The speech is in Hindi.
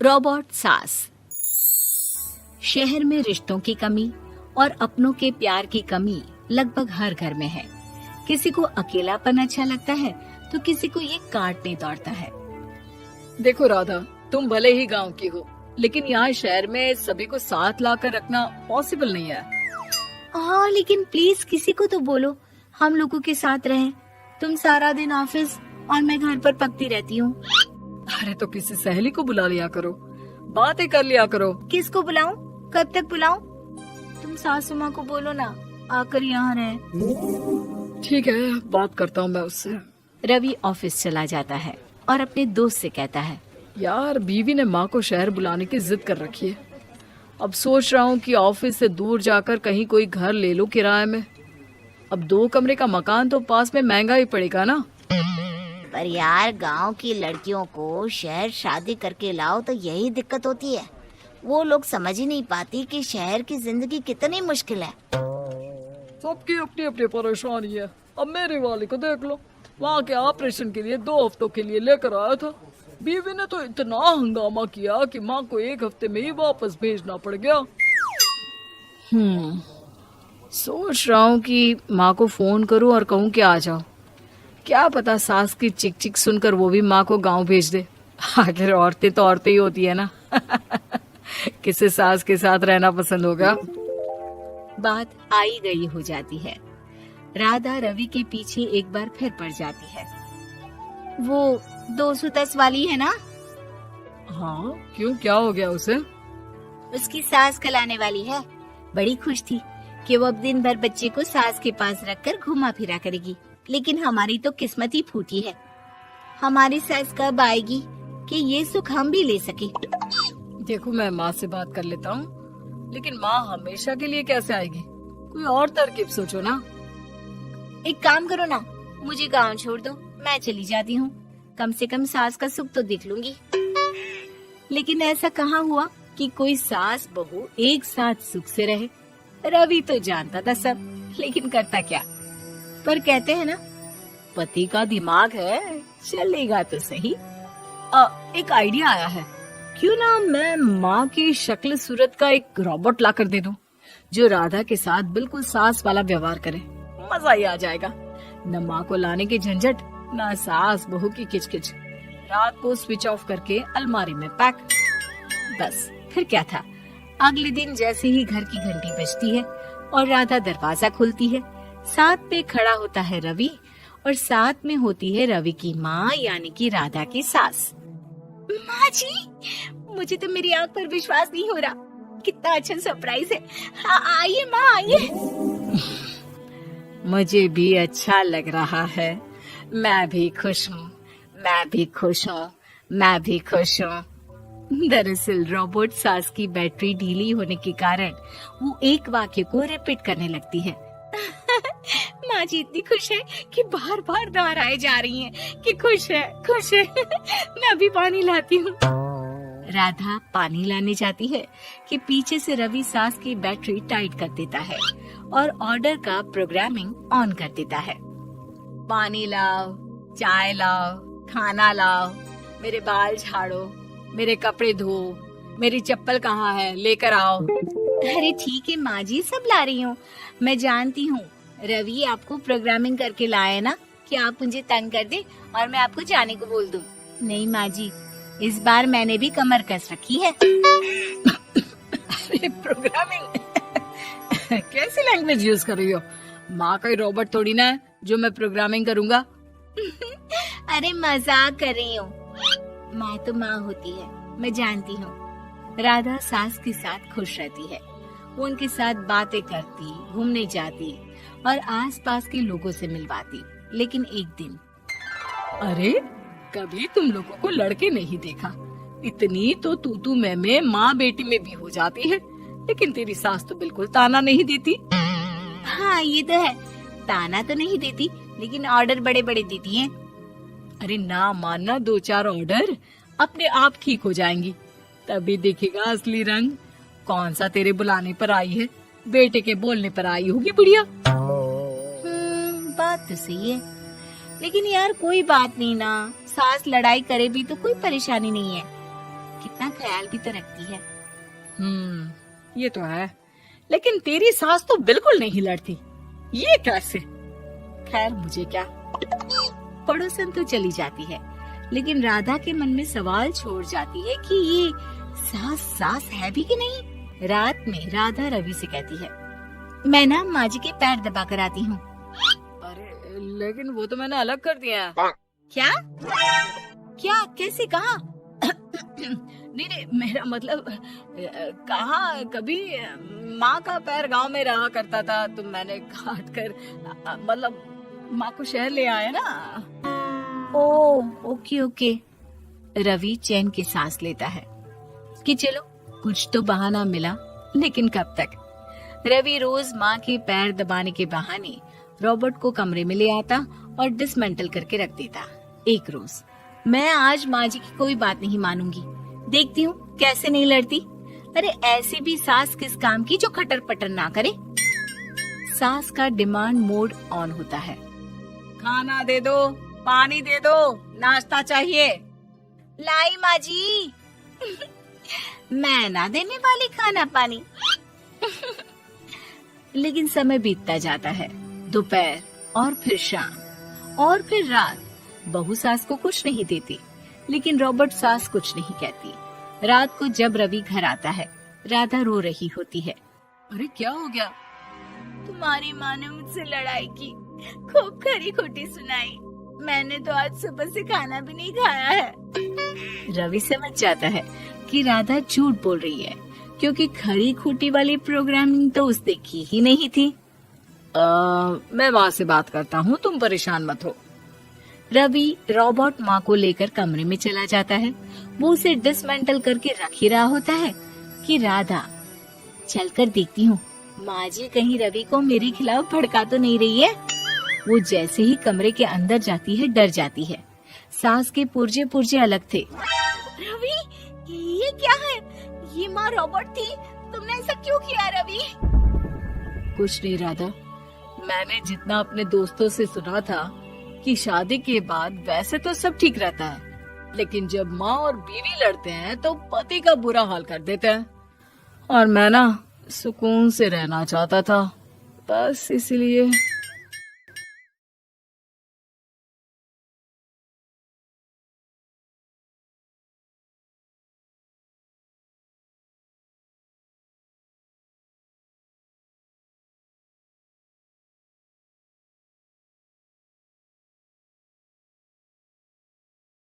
रोबोट सास। शहर में रिश्तों की कमी और अपनों के प्यार की कमी लगभग हर घर में है। किसी को अकेलापन अच्छा लगता है तो किसी को ये काटने दौड़ता है। देखो राधा, तुम भले ही गांव की हो, लेकिन यहाँ शहर में सभी को साथ लाकर रखना पॉसिबल नहीं है। हाँ, लेकिन प्लीज किसी को तो बोलो हम लोगों के साथ रहें। तुम सारा दिन ऑफिस और मैं घर पर पकती रहती हूँ। अरे तो किसी सहेली को बुला लिया करो, बातें कर लिया करो। किसको बुलाऊं? कब तक बुलाऊं? तुम सासू माँ को बोलो ना आकर यहाँ रहे। ठीक है, बात करता हूँ मैं उससे। रवि ऑफिस चला जाता है और अपने दोस्त से कहता है, यार बीवी ने माँ को शहर बुलाने की जिद कर रखी है। अब सोच रहा हूँ कि ऑफिस से दूर जाकर कहीं कोई घर ले लो किराए में। अब 2 कमरे का मकान तो पास में महंगा ही पड़ेगा ना। पर यार गांव की लड़कियों को शहर शादी करके लाओ तो यही दिक्कत होती है। वो लोग समझ ही नहीं पाती कि शहर की जिंदगी कितनी मुश्किल है। सबकी अपनी अपनी परेशानी है। अब मेरी वाली को देख लो, वहाँ के ऑपरेशन के लिए 2 हफ्तों के लिए लेकर आया था। बीवी ने तो इतना हंगामा किया कि माँ को 1 हफ्ते में ही वापस भेजना पड़ गया। सोच रहा हूँ कि माँ को फोन करूँ और कहूँ कि आ जाओ। क्या पता सास की चिक चिक सुनकर वो भी माँ को गांव भेज दे। आखिर औरतें तो औरतें ही होती है ना। किसे सास के साथ रहना पसंद होगा। बात आई गई हो जाती है। राधा रवि के पीछे एक बार फिर पड़ जाती है। वो 210 वाली है ना? हाँ, क्यों, क्या हो गया उसे? उसकी सास कलाने वाली है। बड़ी खुश थी कि वो अब दिन भर बच्चे को सास के पास रखकर घुमा फिरा करेगी। लेकिन हमारी तो किस्मत ही फूटी है। हमारी सास कब आएगी कि ये सुख हम भी ले सके। देखो, मैं माँ से बात कर लेता हूँ, लेकिन माँ हमेशा के लिए कैसे आएगी? कोई और तरकीब सोचो ना। एक काम करो ना, मुझे गांव छोड़ दो, मैं चली जाती हूँ। कम से कम सास का सुख तो देख लूंगी। लेकिन ऐसा कहाँ हुआ कि कोई सास बहू एक साथ सुख से रहे। रवि तो जानता था सब, लेकिन करता क्या। पर कहते हैं ना, पति का दिमाग है, चलेगा तो सही। एक आइडिया आया है। क्यों ना मैं माँ की शक्ल सूरत का एक रोबोट ला कर दे दूं, जो राधा के साथ बिल्कुल सास वाला व्यवहार करे। मजा ही आ जाएगा। न माँ को लाने की झंझट, न सास बहू की किचकिच। रात को स्विच ऑफ करके अलमारी में पैक। बस फिर क्या था। अगले दिन जैसे ही घर की घंटी बजती है और राधा दरवाजा खोलती है, साथ पे खड़ा होता है रवि और साथ में होती है रवि की माँ यानी कि राधा की सास। माँ जी, मुझे तो मेरी आंख पर विश्वास नहीं हो रहा। कितना अच्छा सरप्राइज है। आइए माँ, आइए। मुझे भी अच्छा लग रहा है। मैं भी खुश हूँ, मैं भी खुश हूँ, मैं भी खुश हूँ। दरअसल रोबोट सास की बैटरी ढीली होने के कारण वो एक वाक्य को रिपीट करने लगती है। माँ जी इतनी खुश है कि बार बार दोहराए जा रही हैं कि खुश है, खुश है। मैं अभी पानी लाती हूँ। राधा पानी लाने जाती है कि पीछे से रवि सास की बैटरी टाइट कर देता है और ऑर्डर का प्रोग्रामिंग ऑन कर देता है। पानी लाओ, चाय लाओ, खाना लाओ, मेरे बाल झाड़ो, मेरे कपड़े धो, मेरी चप्पल कहाँ है, लेकर आओ। अरे ठीक है माँ जी, सब ला रही हूँ। मैं जानती हूँ रवि आपको प्रोग्रामिंग करके लाया ना कि आप मुझे तंग कर दे और मैं आपको जाने को बोल दूँ। नहीं माँ जी, इस बार मैंने भी कमर कस रखी है। अरे प्रोग्रामिंग कैसी लैंग्वेज यूज कर रही हो? माँ का रोबोट थोड़ी ना है जो मैं प्रोग्रामिंग करूँगा। अरे मजाक कर रही हूँ। माँ तो माँ होती है, मैं जानती हूँ। राधा सास के साथ खुश रहती है। वो उनके साथ बातें करती, घूमने जाती और आसपास के लोगों से मिलवाती। लेकिन एक दिन, अरे कभी तुम लोगों को लड़के नहीं देखा। इतनी तो तू मैं माँ बेटी में भी हो जाती है, लेकिन तेरी सास तो बिल्कुल ताना नहीं देती। हाँ ये तो है, ताना तो नहीं देती लेकिन ऑर्डर बड़े बड़े देती है। अरे ना मानना, 2-4 ऑर्डर अपने आप ठीक हो जाएंगी। तभी देखेगा असली रंग। कौन सा तेरे बुलाने पर आई है, बेटे के बोलने पर आई होगी बुढ़िया। बात तो सही है, लेकिन यार कोई बात नहीं ना, सास लड़ाई करे भी तो कोई परेशानी नहीं है। कितना ख्याल भी तो रखती है। ये तो है, लेकिन तेरी सास तो बिल्कुल नहीं लड़ती, ये कैसे? खैर मुझे क्या। पड़ोसन तो चली जाती है, लेकिन राधा के मन में सवाल छोड़ जाती है कि ये सास है भी कि नहीं। रात में राधा रवि से कहती है, मैं ना माँ जी के पैर दबा कर आती हूँ। अरे लेकिन वो तो मैंने अलग कर दिया है। क्या क्या कैसे कहा? नहीं, मेरा मतलब कहा कभी माँ का पैर गांव में रहा करता था, तो मैंने काट कर मतलब माँ को शहर ले आया ना। Okay okay. रवि चैन की सांस लेता है कि चलो कुछ तो बहाना मिला, लेकिन कब तक। रवि रोज माँ के पैर दबाने के बहाने रॉबर्ट को कमरे में ले आता और डिसमेंटल करके रख देता। एक रोज, मैं आज माँ जी की कोई बात नहीं मानूंगी, देखती हूँ कैसे नहीं लड़ती। अरे ऐसी भी सास किस काम की जो खटर पटर ना करे। सास का डिमांड मोड ऑन होता है। खाना दे दो, पानी दे दो, नाश्ता चाहिए। लाई माँ जी। मैं ना देने वाली खाना पानी। लेकिन समय बीतता जाता है, दोपहर और फिर शाम और फिर रात। बहू सास को कुछ नहीं देती, लेकिन रॉबर्ट सास कुछ नहीं कहती। रात को जब रवि घर आता है, राधा रो रही होती है। अरे क्या हो गया? तुम्हारी माँ ने मुझसे लड़ाई की, खूब खरी खोटी सुनाई। मैंने तो आज सुबह से खाना भी नहीं खाया है। रवि समझ जाता है कि राधा झूठ बोल रही है, क्योंकि खरी खोटी वाली प्रोग्रामिंग तो उसने की ही नहीं थी। मैं माँ से बात करता हूँ, तुम परेशान मत हो। रवि रॉबर्ट माँ को लेकर कमरे में चला जाता है। वो उसे डिसमेंटल करके रख ही रहा होता है कि राधा, चलकर देखती हूँ माँ जी कहीं रवि को मेरे खिलाफ भड़का तो नहीं रही है। वो जैसे ही कमरे के अंदर जाती है, डर जाती है। सास के पुर्जे पुर्जे अलग थे। रवि, ये क्या है? ये माँ रॉबर्ट थी, तुमने ऐसा क्यों किया रवि? कुछ नहीं राधा, मैंने जितना अपने दोस्तों से सुना था कि शादी के बाद वैसे तो सब ठीक रहता है, लेकिन जब माँ और बीवी लड़ते हैं तो पति का बुरा हाल कर देते हैं। और मैं ना सुकून से रहना चाहता था, बस इसलिए।